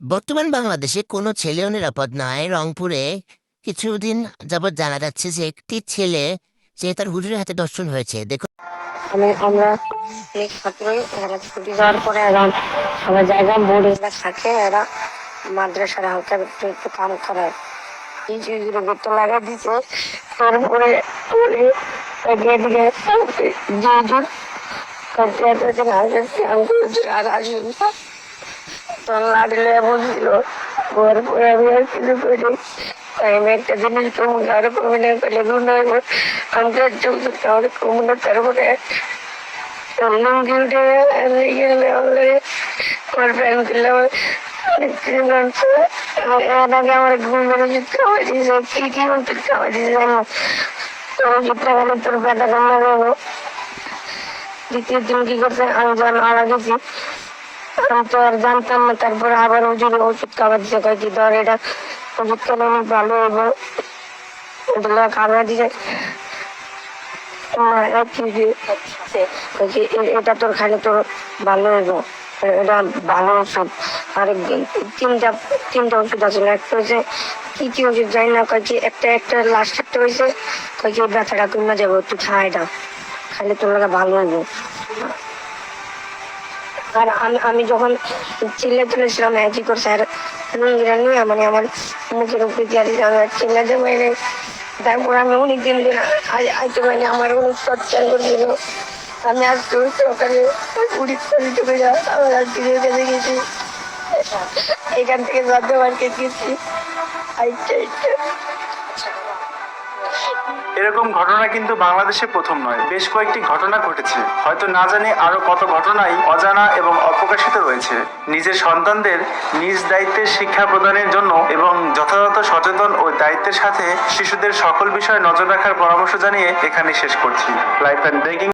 বর্তমান বাংলাদেশে কোনো ছেলেও নিরাপদ নয়। রংপুরে কিছুদিন যাবৎ জানা যাচ্ছে যে একটি ছেলে তার হুজুরের হাতে ধর্ষণ হয়েছে। দেখুন। আমরা অনেক ছাত্রই এরা ছুটি যাওয়ার পরে এরা সবার জায়গা বোর্ড এরা থাকে, এরা মাদ্রাসার হালকা একটু একটু কাম করে এই জিনিসগুলো করতে লাগা দিচ্ছে। তারপরে এদিকে আর আসুন তোর লাগলে এমন ছিল। ওর পরে আমি আর কিছু করি, আমি একটা জিনিস কমুন আরো কমে করলে গুণ হইব। আমি তো চলতে আরো কমুন, তারপরে লুঙ্গি উঠে গেলে আমার প্যান্ট দিলে এর আগে আমার ঘুম বেরো জিত খাওয়াই দিয়েছে, কি ওষুধ খাওয়াই দিয়েছে জানো? তো ওষুধটা গেলে তোর পেটা কমে যাবো। দ্বিতীয় দিন কি করছে, আমি যখন মারা গেছি আমি তো আর জানতাম না। তারপরে আবার ওষুধ খাবার দিচ্ছে, কয় কি ধর এটা ওষুধ খেলে অনেক ভালো হবো, খাবার দিচ্ছে। এটা তোর খালি তোর ভালো হইব, এটা ভালো ওষুধ। আর তিনটা ওষুধ আছে, একটা হয়েছে কি কি ওষুধ জানি না, কয়েছি একটা একটা লাস্ট একটা হয়েছে কয়েছি ব্যথাটা কমে যাবো, একটু খাই এটা খালি তোর লাগে ভালো হইব। আর আমি যখন চিল্লা তুলেছিলাম একই করছে, আর লুঙ্গিরা নিয়ে মানে আমার মুখের উপরে দিয়ে দিচ্ছে, আমি চিল্লাতে পারি। তারপর আমি অনেক দিন আইতে পারিনি, আমার অনেক চর্চা করছিল। আমি আজ সকালে উড়ি চলে যা আমার আর দিদির কাছে গেছি, এখান থেকে যাতে মার্কেট গেছি আইটা। এরকম ঘটনা কিন্তু বাংলাদেশে প্রথম নয়, বেশ কয়েকটি ঘটনা ঘটেছে। হয়তো না জানি আরো কত ঘটনাই অজানা এবং অপ্রকাশিত রয়েছে। নিজের সন্তানদের নিজ দায়িত্বের শিক্ষা প্রদানের জন্য এবং যথাযথ সচেতন ও দায়িত্বের সাথে শিশুদের সকল বিষয়ে নজর রাখার পরামর্শ জানিয়ে এখানে শেষ করছি। Life and breaking